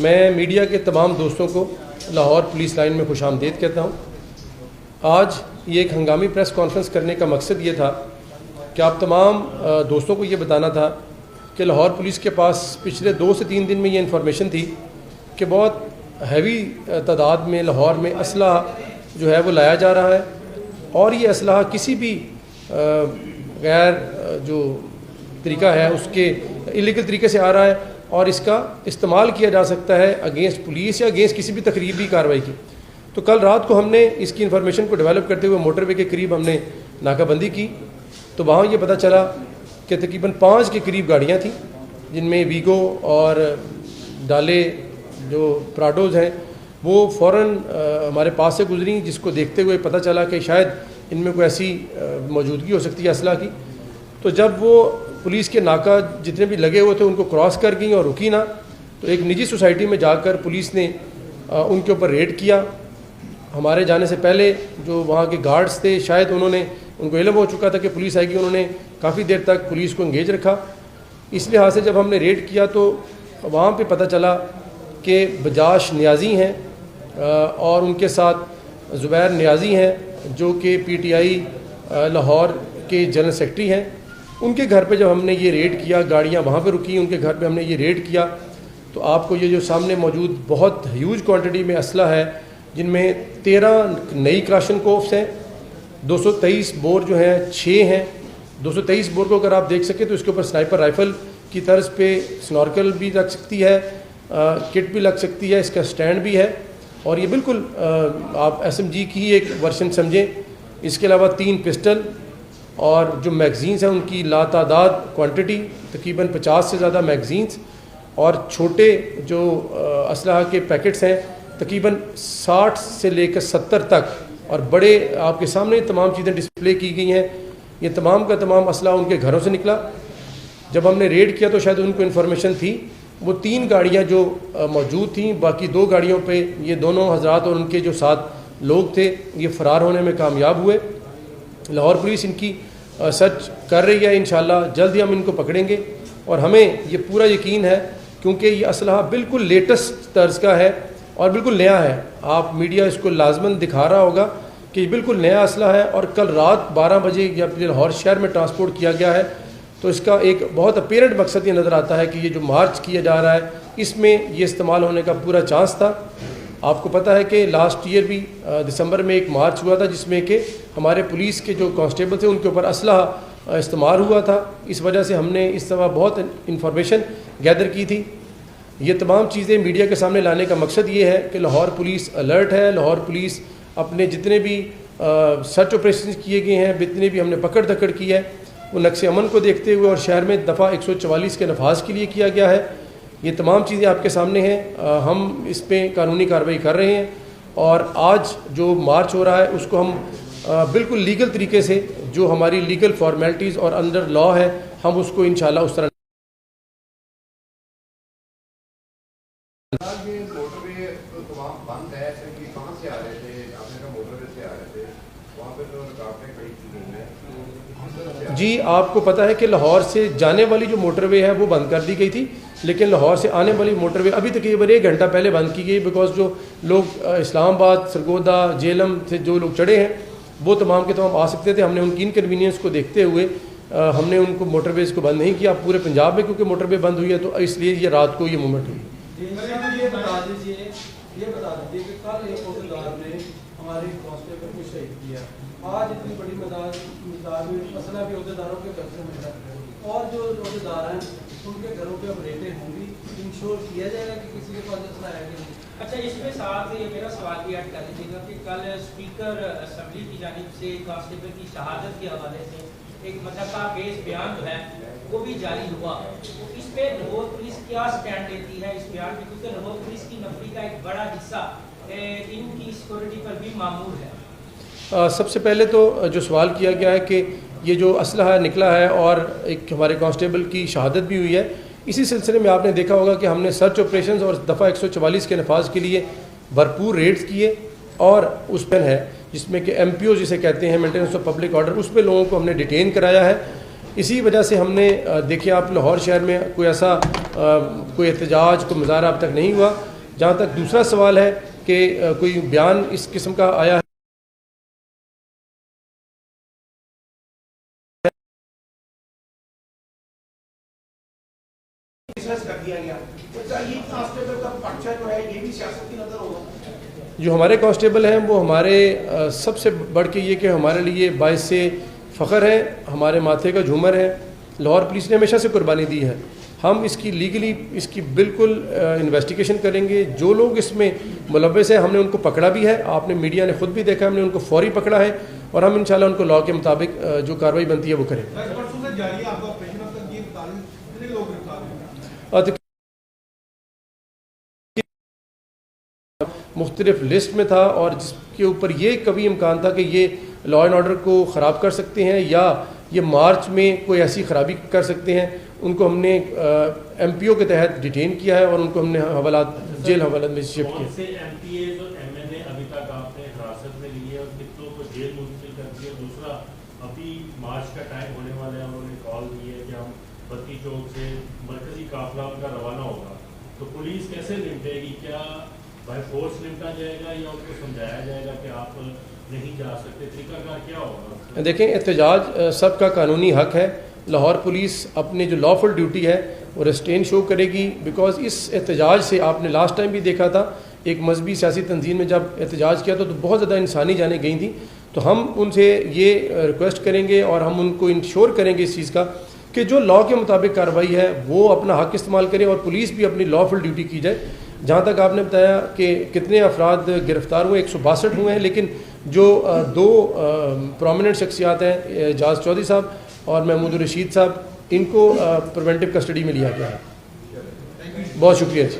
میں میڈیا کے تمام دوستوں کو لاہور پولیس لائن میں خوش آمدید کہتا ہوں۔ آج یہ ایک ہنگامی پریس کانفرنس کرنے کا مقصد یہ تھا کہ آپ تمام دوستوں کو یہ بتانا تھا کہ لاہور پولیس کے پاس پچھلے 2 سے 3 دن میں یہ انفارمیشن تھی کہ بہت ہیوی تعداد میں لاہور میں اسلحہ جو ہے وہ لایا جا رہا ہے، اور یہ اسلحہ کسی بھی غیر جو طریقہ ہے اس کے الیگل طریقے سے آ رہا ہے، اور اس کا استعمال کیا جا سکتا ہے اگینسٹ پولیس یا اگینسٹ کسی بھی تقریبی کارروائی کی۔ تو کل رات کو ہم نے اس کی انفارمیشن کو ڈیولپ کرتے ہوئے موٹر وے کے قریب ہم نے ناکہ بندی کی، تو وہاں یہ پتہ چلا کہ تقریباً 5 کے قریب گاڑیاں تھیں، جن میں ویگو اور ڈالے جو پراڈوز ہیں وہ فوراً ہمارے پاس سے گزریں، جس کو دیکھتے ہوئے پتہ چلا کہ شاید ان میں کوئی ایسی موجودگی ہو سکتی ہے اسلحہ کی۔ تو جب وہ پولیس کے ناکہ جتنے بھی لگے ہوئے تھے ان کو کراس کر گئیں اور رکی نہ، تو ایک نجی سوسائٹی میں جا کر پولیس نے ان کے اوپر ریڈ کیا۔ ہمارے جانے سے پہلے جو وہاں کے گارڈز تھے، شاید ان کو علم ہو چکا تھا کہ پولیس آئے گی، انہوں نے کافی دیر تک پولیس کو انگیج رکھا۔ اس لحاظ سے جب ہم نے ریڈ کیا تو وہاں پہ پتہ چلا کہ بجاش نیازی ہیں اور ان کے ساتھ زبیر نیازی ہیں جو کہ PTI لاہور کے جنرل سیکرٹری ہیں۔ ان کے گھر پہ جب ہم نے یہ ریڈ کیا، گاڑیاں وہاں پہ رکی، ان کے گھر پہ ہم نے یہ ریڈ کیا، تو آپ کو یہ جو سامنے موجود بہت ہیوج کوانٹٹی میں اسلحہ ہے، جن میں 13 نئی کلاشن کوفس ہیں، 223 بور جو ہیں 6 ہیں۔ 223 بور کو اگر آپ دیکھ سکیں تو اس کے اوپر سنائپر رائفل کی طرز پہ سنارکل بھی لگ سکتی ہے، کٹ بھی لگ سکتی ہے، اس کا سٹینڈ بھی ہے، اور یہ بالکل آپ SMG کی ایک ورژن سمجھیں۔ اس کے علاوہ 3 پسٹل اور جو میگزینس ہیں ان کی لاتعداد کوانٹٹی، تقریباً 50 سے زیادہ میگزینس، اور چھوٹے جو اسلحہ کے پیکٹس ہیں تقریباً 60 سے لے کر 70 تک، اور بڑے آپ کے سامنے تمام چیزیں ڈسپلے کی گئی ہیں۔ یہ تمام کا تمام اسلحہ ان کے گھروں سے نکلا۔ جب ہم نے ریڈ کیا تو شاید ان کو انفارمیشن تھی، وہ 3 گاڑیاں جو موجود تھیں، باقی 2 گاڑیوں پہ یہ دونوں حضرات اور ان کے جو 7 لوگ تھے یہ فرار ہونے میں کامیاب ہوئے۔ لاہور پولیس ان کی سرچ کر رہی ہے، انشاءاللہ جلد ہی ہم ان کو پکڑیں گے، اور ہمیں یہ پورا یقین ہے کیونکہ یہ اسلحہ بالکل لیٹسٹ طرز کا ہے اور بالکل نیا ہے۔ آپ میڈیا اس کو لازماً دکھا رہا ہوگا کہ یہ بالکل نیا اسلحہ ہے، اور کل رات 12 بجے یا لاہور شہر میں ٹرانسپورٹ کیا گیا ہے۔ تو اس کا ایک بہت اپیرنٹ مقصد یہ نظر آتا ہے کہ یہ جو مارچ کیا جا رہا ہے اس میں یہ استعمال ہونے کا پورا چانس تھا۔ آپ کو پتہ ہے کہ لاسٹ ایئر بھی دسمبر میں ایک مارچ ہوا تھا جس میں کہ ہمارے پولیس کے جو کانسٹیبل تھے ان کے اوپر اسلحہ استعمال ہوا تھا۔ اس وجہ سے ہم نے اس طرح بہت انفارمیشن گیدر کی تھی۔ یہ تمام چیزیں میڈیا کے سامنے لانے کا مقصد یہ ہے کہ لاہور پولیس الرٹ ہے۔ لاہور پولیس اپنے جتنے بھی سرچ آپریشن کیے گئے ہیں، جتنے بھی ہم نے پکڑ دھکڑ کی ہے، وہ نقص امن کو دیکھتے ہوئے اور شہر میں دفعہ 144 کے نفاذ کے لیے کیا گیا ہے۔ یہ تمام چیزیں آپ کے سامنے ہیں، ہم اس پہ قانونی کارروائی کر رہے ہیں، اور آج جو مارچ ہو رہا ہے اس کو ہم بالکل لیگل طریقے سے، جو ہماری لیگل فارمیلٹیز اور انڈر لا ہے، ہم اس کو انشاءاللہ اس طرح جی آپ کو پتہ ہے کہ لاہور سے جانے والی جو موٹر وے ہے وہ بند کر دی گئی تھی، لیکن لاہور سے آنے والی موٹر وے ابھی تقریباً 1 گھنٹہ پہلے بند کی گئی، بیکاز جو لوگ اسلام آباد، سرگودا، جہلم سے جو لوگ چڑھے ہیں وہ تمام کے تمام آ سکتے تھے۔ ہم نے ان کی انکنوینئنس کو دیکھتے ہوئے ہم نے ان کو موٹر ویز کو بند نہیں کیا پورے پنجاب میں، کیونکہ موٹر وے بند ہوئی ہے تو اس لیے یہ رات کو یہ موومنٹ ہوئی۔ یہ بتا دیجیے کہ کل ایک عہدیدار نے ہمارے کانسٹیبل کو شہید کیا، آج اتنی بڑی مقدار میں مسئلہ بھی عہدیداروں کے قبضے میں ہے، اور جو عہدیدار ہیں ان کے گھروں پہ اب ریٹیں ہوں گی، انشور کیا جائے گا کہ کسی کے پاس اسلحہ ہے کہ نہیں؟ اچھا، اس میں ساتھ یہ میرا سوال بھی ایڈ کر دیجیے گا کہ کل اسپیکر اسمبلی کی جانب سے کانسٹیبل کی شہادت کے حوالے سے ایک مذہبہ بیس بیان جو ہے وہ بھی جاری ہوا، اس پہ لاہور پولیس کیا سٹینڈ لیتی ہے اس بیان میں، کیونکہ لاہور پولیس کی نفری کا ایک بڑا حصہ ان کی سیکورٹی پر بھی معمول ہے؟ سب سے پہلے تو جو سوال کیا گیا ہے کہ یہ جو اسلحہ نکلا ہے اور ایک ہمارے کانسٹیبل کی شہادت بھی ہوئی ہے، اسی سلسلے میں آپ نے دیکھا ہوگا کہ ہم نے سرچ آپریشنز اور دفعہ 144 کے نفاذ کے لیے بھرپور ریڈز کیے، اور اس پر ہے جس میں کہ MPO جسے کہتے ہیں مینٹیننس آف پبلک آرڈر، اس پہ لوگوں کو ہم نے ڈیٹین کرایا ہے۔ اسی وجہ سے ہم نے دیکھیں آپ لاہور شہر میں کوئی ایسا کوئی احتجاج، کوئی مظاہرہ اب تک نہیں ہوا، جہاں تک دوسرا سوال ہے کہ کوئی بیان اس قسم کا آیا ہے جو ہمارے کانسٹیبل ہیں وہ ہمارے سب سے بڑھ کے یہ کہ ہمارے لیے باعث سے فخر ہے، ہمارے ماتھے کا جھومر ہے. لاہور پولیس نے ہمیشہ سے قربانی دی ہے. ہم اس کی لیگلی اس کی بالکل انویسٹیگیشن کریں گے. جو لوگ اس میں ملوث ہیں ہم نے ان کو پکڑا بھی ہے، آپ نے میڈیا نے خود بھی دیکھا، ہم نے ان کو فوری پکڑا ہے اور ہم انشاءاللہ ان کو لاء کے مطابق جو کارروائی بنتی ہے وہ کریں. مختلف لسٹ میں تھا اور جس کے اوپر یہ کبھی امکان تھا کہ یہ لاء اینڈ آرڈر کو خراب کر سکتے ہیں یا یہ مارچ میں کوئی ایسی خرابی کر سکتے ہیں، ان کو ہم نے ایم پی او کے تحت ڈیٹین کیا ہے اور ان کو ہم نے حوالات جیل حوالات میں شفٹ کیا. کون سے ایم پی ایز اور ایم این اے ابھی تک آپ نے حراست میں لیے اور کتنوں کو جیل منتقل کر دیا؟ دوسرا، ابھی مارچ کا ٹائم ہونے والا ہے، انہوں نے کال دی ہے کہ ہم بتی چوک سے مرکزی قافلہ ان کا روانہ ہوگا، تو پولیس کیسے نمٹے گی؟ کیا بائی فورس نمٹا جائے گا یا ان کو سمجھایا جائے گا کہ آپ نہیں جا سکتے؟ طریقہ کار کیا ہوگا؟ دیکھیں، احتجاج سب کا قانونی حق ہے. لاہور پولیس اپنی جو لافل ڈیوٹی ہے وہ ریسٹین شو کرے گی، بیکاز اس احتجاج سے آپ نے لاسٹ ٹائم بھی دیکھا تھا ایک مذہبی سیاسی تنظیم میں جب احتجاج کیا تو بہت زیادہ انسانی جانیں گئی تھیں. تو ہم ان سے یہ ریکویسٹ کریں گے اور ہم ان کو انشور کریں گے اس چیز کا کہ جو لاء کے مطابق کارروائی ہے وہ اپنا حق استعمال کریں اور پولیس بھی اپنی لافل ڈیوٹی کی جائے. جہاں تک آپ نے بتایا کہ کتنے افراد گرفتار ہوئے، 162 ہوئے ہیں، لیکن جو دو پرومیننٹ شخصیات ہیں، اعجاز چودھری صاحب اور محمود الرشید صاحب، ان کو پریونٹیو کسٹڈی میں لیا گیا ہے. بہت شکریہ جی.